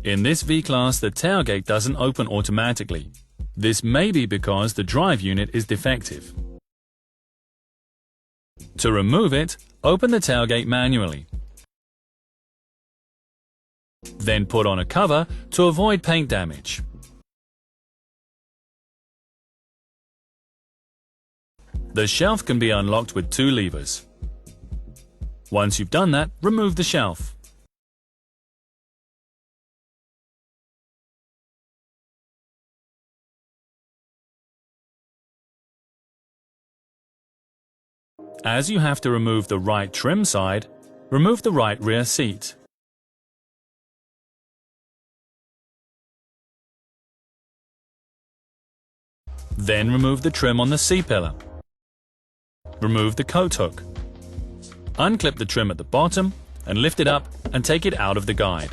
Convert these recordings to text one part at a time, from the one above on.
In this V-Class, the tailgate doesn't open automatically. This may be because the drive unit is defective. To remove it, open the tailgate manually. Then put on a cover to avoid paint damage. The shelf can be unlocked with 2 levers. Once you've done that, remove the shelf. As you have to remove the right trim side, remove the right rear seat. Then remove the trim on the C-pillar. Remove the coat hook. Unclip the trim at the bottom and lift it up and take it out of the guide.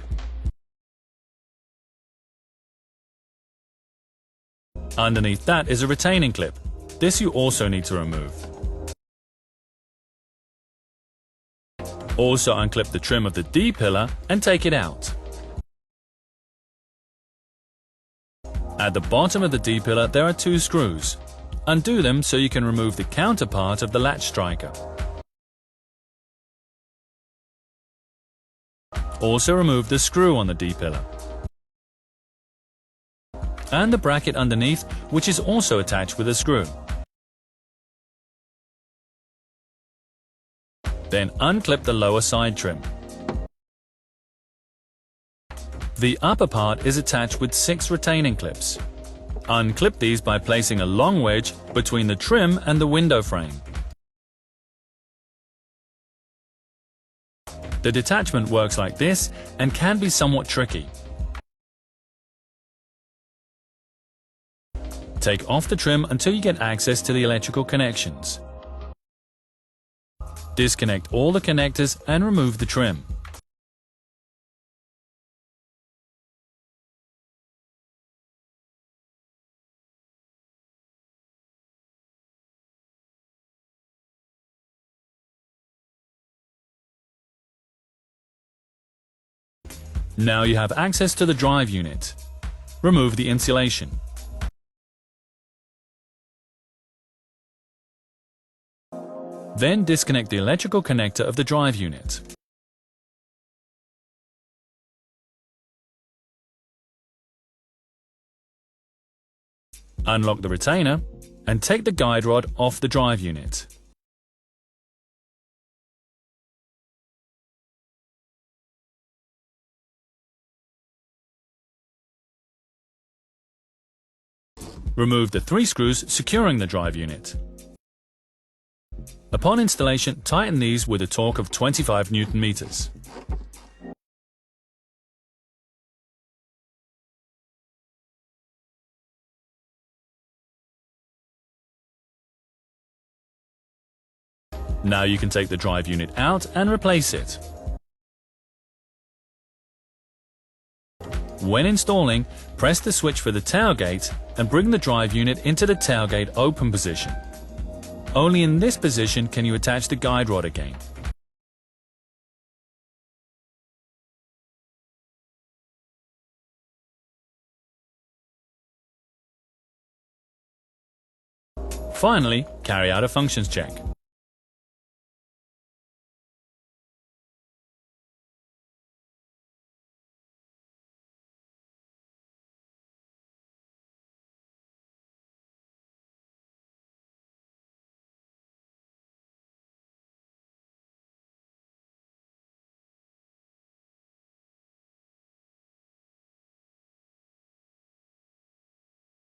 Underneath that is a retaining clip. This you also need to remove. Also unclip the trim of the D-pillar and take it out. At the bottom of the D-pillar there are 2 screws. Undo them so you can remove the counterpart of the latch striker. Also remove the screw on the D-pillar. And the bracket underneath, which is also attached with a screw. Then unclip the lower side trim. The upper part is attached with 6 retaining clips. Unclip these by placing a long wedge between the trim and the window frame. The detachment works like this and can be somewhat tricky. Take off the trim until you get access to the electrical connections. Disconnect all the connectors and remove the trim. Now you have access to the drive unit. Remove the insulation. Then disconnect the electrical connector of the drive unit. Unlock the retainer and take the guide rod off the drive unit. Remove the 3 screws securing the drive unit. Upon installation, tighten these with a torque of 25 Nm. Now you can take the drive unit out and replace it. When installing, press the switch for the tailgate and bring the drive unit into the tailgate open position. Only in this position can you attach the guide rod again. Finally, carry out a functions check.